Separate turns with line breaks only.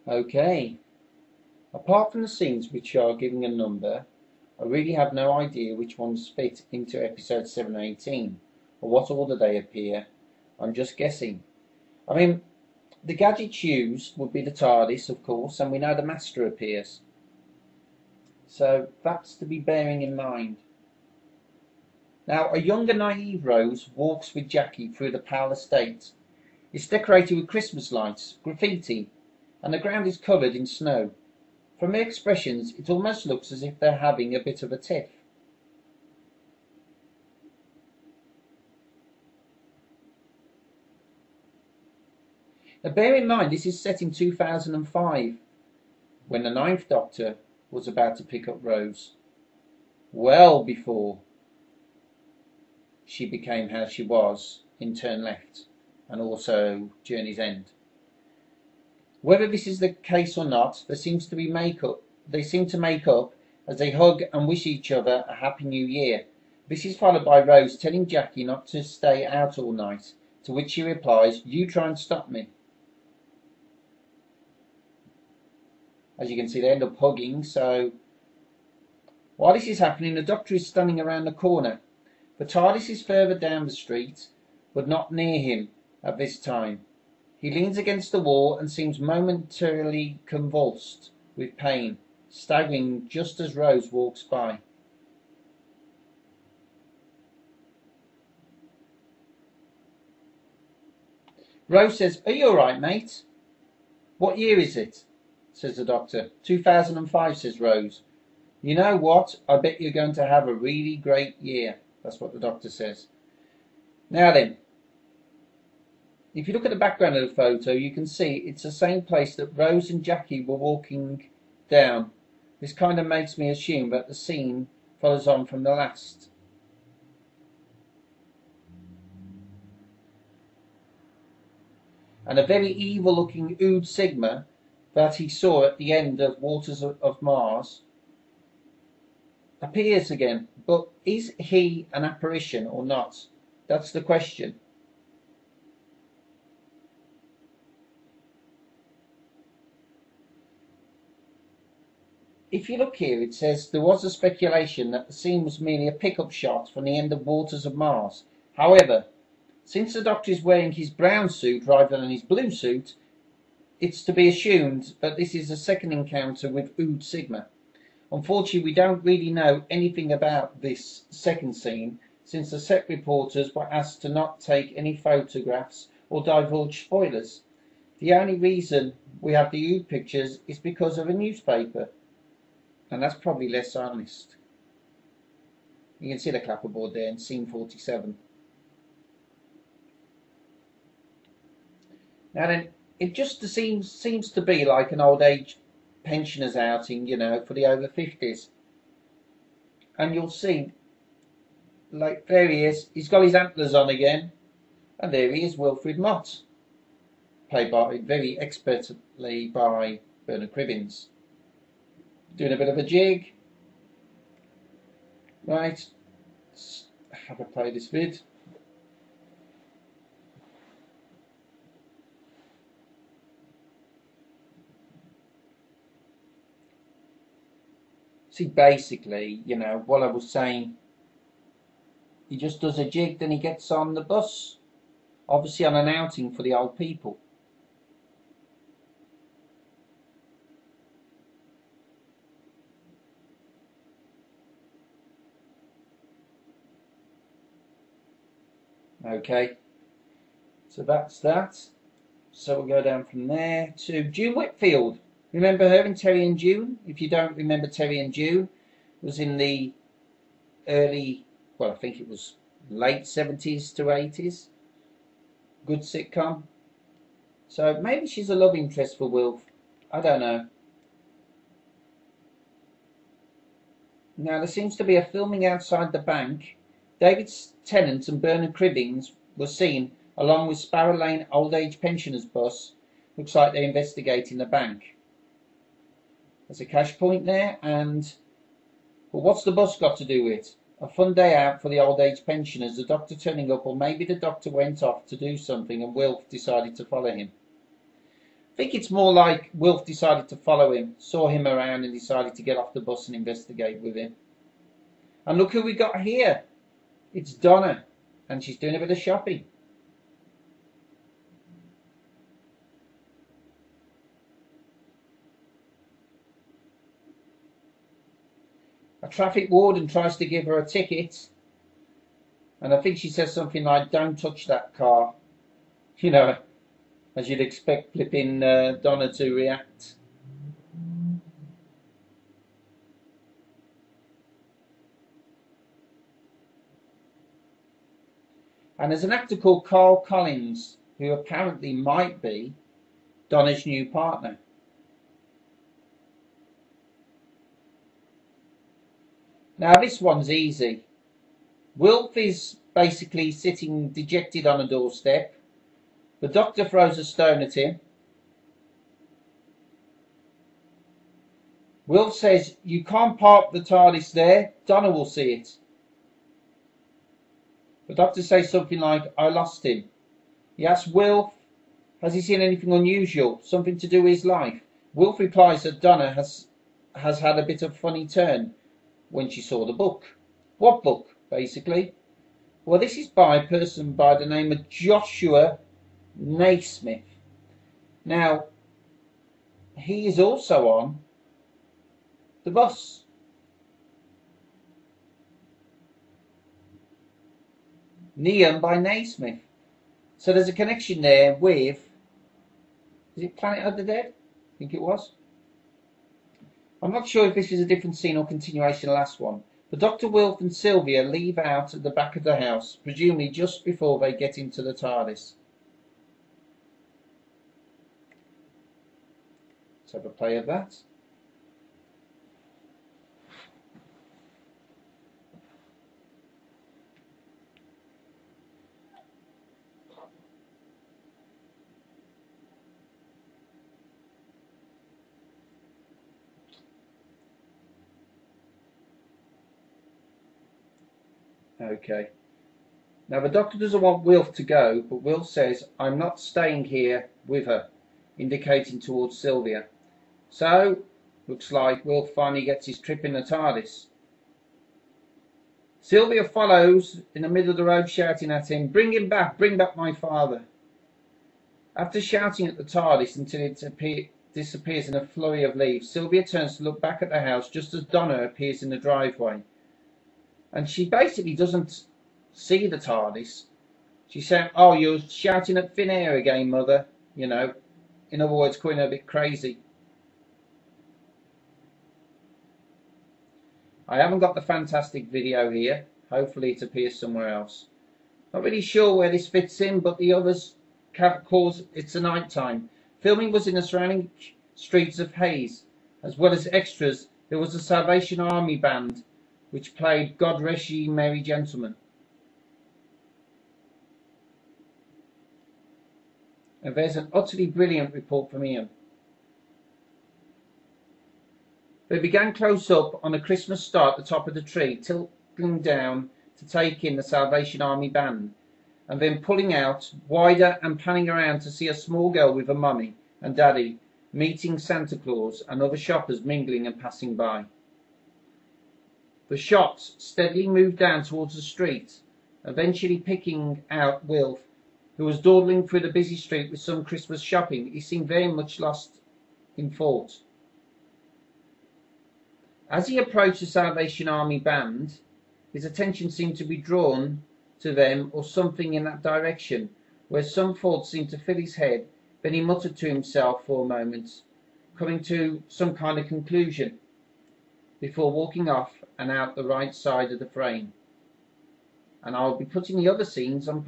Okay, apart from the scenes which are giving a number, I really have no idea which ones fit into episode 7 and 18, or what order they appear. I'm just guessing. I mean, the gadgets used would be the TARDIS, of course, and we know the Master appears. So that's to be bearing in mind. Now, a young and naive Rose walks with Jackie through the Powell estate. It's decorated with Christmas lights, graffiti, and the ground is covered in snow. From their expressions, it almost looks as if they're having a bit of a tiff. Now, bear in mind, this is set in 2005, when the Ninth Doctor was about to pick up Rose. Well before she became how she was in Turn Left, and also Journey's End. Whether this is the case or not, they seem to make up as they hug and wish each other a happy new year. This is followed by Rose telling Jackie not to stay out all night, to which she replies, "You try and stop me." As you can see, they end up hugging. So while this is happening, the Doctor is standing around the corner. The TARDIS is further down the street, but not near him at this time. He leans against the wall and seems momentarily convulsed with pain, staggering just as Rose walks by. Rose says, "Are you all right, mate?" "What year is it?" says the Doctor. 2005, says Rose. "You know what? I bet you're going to have a really great year." That's what the Doctor says. Now then, if you look at the background of the photo, you can see it's the same place that Rose and Jackie were walking down. This kind of makes me assume that the scene follows on from the last. And a very evil looking Ood Sigma that he saw at the end of Waters of Mars appears again. But is he an apparition or not? That's the question. If you look here, it says there was a speculation that the scene was merely a pickup shot from the end of Waters of Mars. However, since the Doctor is wearing his brown suit rather than his blue suit, it's to be assumed that this is a second encounter with Ood Sigma. Unfortunately, we don't really know anything about this second scene, since the set reporters were asked to not take any photographs or divulge spoilers. The only reason we have the Ood pictures is because of a newspaper, and that's probably less honest. You can see the clapperboard there in scene 47. Now then, it just seems to be like an old age pensioners outing, you know, for the over 50s. And you'll see, like, there he is. He's got his antlers on again. And there he is, Wilfred Mott, played very expertly by Bernard Cribbins. Doing a bit of a jig. Right, let's have a play this vid. See, basically, you know, what I was saying, he just does a jig, then he gets on the bus. Obviously on an outing for the old people. Okay, so that's that. So we'll go down from there to June Whitfield. Remember her in Terry and June? If you don't remember, Terry and June was in the early, well, I think it was late 70s to 80s. Good sitcom. So maybe she's a love interest for Wilf. I don't know. Now there seems to be a filming outside the bank. David Tennant and Bernard Cribbins were seen along with Sparrow Lane Old Age Pensioners bus. Looks like they're investigating the bank. There's a cash point there, but what's the bus got to do with it? A fun day out for the old age pensioners, the Doctor turning up, or maybe the Doctor went off to do something and Wilf decided to follow him. think it's more like Wilf decided to follow him, saw him around and decided to get off the bus and investigate with him. And look who we got here. It's Donna, and she's doing a bit of shopping. A traffic warden tries to give her a ticket, and I think she says something like, "Don't touch that car." You know, as you'd expect flipping Donna to react. And there's an actor called Carl Collins, who apparently might be Donna's new partner. Now this one's easy. Wilf is basically sitting dejected on a doorstep. The doctor throws a stone at him. Wilf says, "You can't park the TARDIS there, Donna will see it." The doctor says something like, "I lost him." He asks Wilf, has he seen anything unusual, something to do with his life? Wilf replies that Donna has had a bit of funny turn when she saw the book. What book, basically? Well, this is by a person by the name of Joshua Naismith. Now, he is also on the bus. Neon by Naismith. So there's a connection there with, is it Planet of the Dead? I think it was. I'm not sure if this is a different scene or continuation of the last one. But Dr. Wilf and Sylvia leave out at the back of the house, presumably just before they get into the TARDIS. Let's have a play of that. Okay. Now the doctor doesn't want Wilf to go, but Wilf says, "I'm not staying here with her," indicating towards Sylvia. So, looks like Wilf finally gets his trip in the TARDIS. Sylvia follows in the middle of the road shouting at him, bring back my father." After shouting at the TARDIS until it disappears in a flurry of leaves, Sylvia turns to look back at the house just as Donna appears in the driveway. And she basically doesn't see the TARDIS. She's saying, "Oh, you're shouting at thin air again, mother." You know, in other words, calling her a bit crazy. I haven't got the fantastic video here. Hopefully it appears somewhere else. Not really sure where this fits in, but the others calls it's a night time. Filming was in the surrounding streets of Hayes. As well as extras, there was a Salvation Army band which played God Rest Ye Merry Gentlemen. And there's an utterly brilliant report from Ian. They began close up on a Christmas star at the top of the tree, tilting down to take in the Salvation Army band, and then pulling out wider and panning around to see a small girl with a mummy and daddy meeting Santa Claus and other shoppers mingling and passing by. The shots steadily moved down towards the street, eventually picking out Wilf, who was dawdling through the busy street with some Christmas shopping. He seemed very much lost in thought. As he approached the Salvation Army band, his attention seemed to be drawn to them or something in that direction, where some thought seemed to fill his head. Then he muttered to himself for a moment, coming to some kind of conclusion, before walking off and out the right side of the frame. And I'll be putting the other scenes on